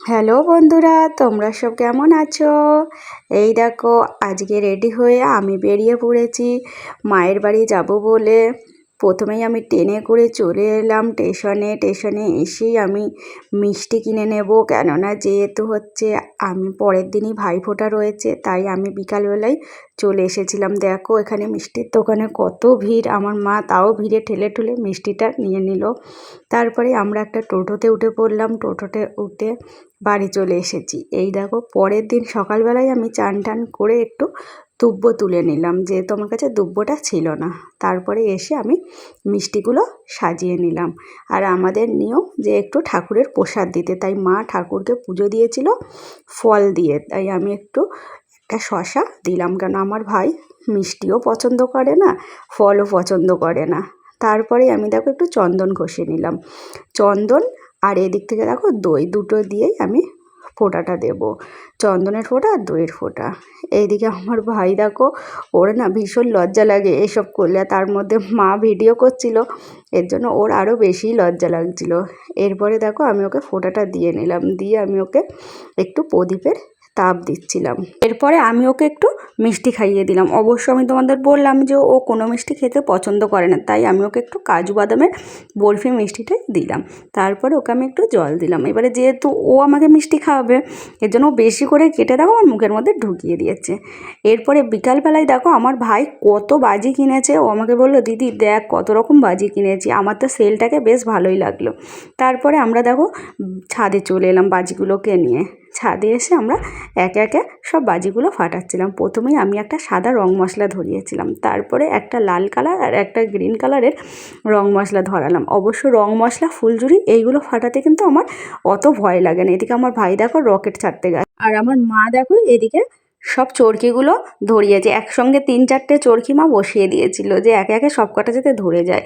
Hello বন্ধুরা, তোমরা সব কেমন আছো? এই দেখো, আজকে রেডি হয়ে আমি বেরিয়ে পড়েছি মায়ের বাড়ি যাব বলে। প্রথমেই আমি ট্রেনে করে চলে এলাম স্টেশনে এসেই আমি মিষ্টি কিনে নেব, কেননা যেহেতু হচ্ছে আমি পরের দিনই ভাইফোঁটা রয়েছে, তাই আমি বিকালবেলায় চলে এসেছিলাম। দেখো এখানে মিষ্টির দোকানে কত ভিড়, আমার মা তাও ভিড়ে ঠেলে ঠুলে মিষ্টিটা নিয়ে নিল। তারপরে আমরা একটা টোটোতে উঠে পড়লাম, টোটোতে উঠে বাড়ি চলে এসেছি। এই দেখো, পরের দিন সকালবেলায় আমি চান টান করে একটু দুব্বো তুলে নিলাম, যেহেতু আমার কাছে দুব্বোটা ছিল না। তারপরে এসে আমি মিষ্টিগুলো সাজিয়ে নিলাম। আর আমাদের নিয়ম যে একটু ঠাকুরের প্রসাদ দিতে, তাই মা ঠাকুরকে পুজো দিয়েছিল ফল দিয়ে, তাই আমি একটু একটা শশা দিলাম, কেন আমার ভাই মিষ্টিও পছন্দ করে না, ফলও পছন্দ করে না। তারপরে আমি দেখো একটু চন্দন ঘষে নিলাম, চন্দন আর এদিক থেকে দেখো দই, দুটো দিয়েই আমি ফোঁটাটা দেব, চন্দনের ফোঁটা আর দইয়ের ফোঁটা। এইদিকে আমার ভাই দেখো, ওর না ভীষণ লজ্জা লাগে এসব করলে, তার মধ্যে মা ভিডিও করছিল, এর জন্য ওর আরও বেশি লজ্জা লাগছিল। এরপরে দেখো আমি ওকে ফোঁটাটা দিয়ে নিলাম, দিয়ে আমি ওকে একটু প্রদীপের তাপ দিচ্ছিলাম। এরপরে আমি ওকে একটু মিষ্টি খাইয়ে দিলাম। অবশ্য আমি তোমাদের বললাম যে ও কোনো মিষ্টি খেতে পছন্দ করে না, তাই আমি ওকে একটু কাজু বাদামের বরফি মিষ্টিটাই দিলাম। তারপরে ওকে আমি একটু জল দিলাম। এবারে যেহেতু ও আমাকে মিষ্টি খাওয়াবে, এর জন্য ও বেশি করে কেটে দেখো আমার মুখের মধ্যে ঢুকিয়ে দিয়েছে। এরপরে বিকালবেলায় দেখো আমার ভাই কত বাজি কিনেছে, ও আমাকে বললো, দিদি দেখ কত রকম বাজি কিনেছি। আমার তো সেলটাকে বেশ ভালোই লাগলো। তারপরে আমরা দেখো ছাদে চলে এলাম বাজিগুলোকে নিয়ে। ছাদে এসে আমরা একে একে সব বাজিগুলো ফাটাচ্ছিলাম। প্রথমেই আমি একটা সাদা রং মশলা ধরিয়েছিলাম, তারপরে একটা লাল কালার আর একটা গ্রিন কালারের রং মশলা ধরালাম। অবশ্য রং মশলা, ফুলঝুরি এইগুলো ফাটাতে কিন্তু আমার অত ভয় লাগে না। এদিকে আমার ভাই দেখো রকেট ছাড়তে গেছে, আর আমার মা দেখো এদিকে সব চরকিগুলো ধরিয়েছে। একসঙ্গে 3-4টে চরকি মা বসিয়ে দিয়েছিল, যে একে একে সব কটা যাতে ধরে যায়।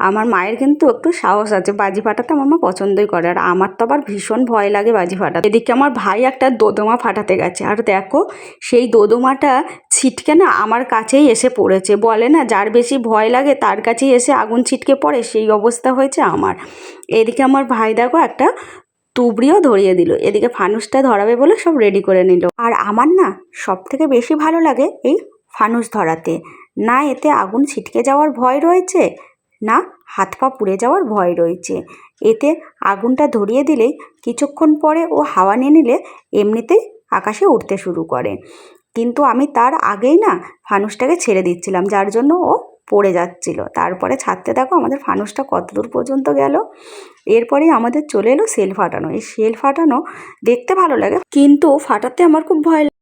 আমার মায়ের কিন্তু একটু সাহস আছে, বাজি ফাটাতে আমার মা পছন্দই করে, আর আমার তো আবার ভীষণ ভয় লাগে বাজি ফাটাতে। এদিকে আমার ভাই একটা দোদমা ফাটাতে গেছে, আর দেখো সেই দোদমাটা ছিটকে না আমার কাছেই এসে পড়েছে। বলে না, যার বেশি ভয় লাগে তার কাছেই এসে আগুন ছিটকে পড়ে, সেই অবস্থা হয়েছে আমার। এদিকে আমার ভাই দেখো একটা তুবড়িও ধরিয়ে দিল, এদিকে ফানুসটা ধরাবে বলে সব রেডি করে নিল। আর আমার না সব থেকে বেশি ভালো লাগে এই ফানুস ধরাতে, না এতে আগুন ছিটকে যাওয়ার ভয় রয়েছে, না হাত পা পুড়ে যাওয়ার ভয় রয়েছে। এতে আগুনটা ধরিয়ে দিলেই কিছুক্ষণ পরে ও হাওয়া নিয়ে নিলে এমনিতেই আকাশে উঠতে শুরু করে। কিন্তু আমি তার আগেই না ফানুসটাকে ছেড়ে দিচ্ছিলাম, যার জন্য ও পড়ে যাচ্ছিল। তারপরে ছাড়তে দেখো আমাদের ফানুসটা কত দূর পর্যন্ত গেল। এরপরেই আমাদের চলে এলো সেল ফাটানো। এই সেল ফাটানো দেখতে ভালো লাগে, কিন্তু ফাটাতে আমার খুব ভয় লাগে।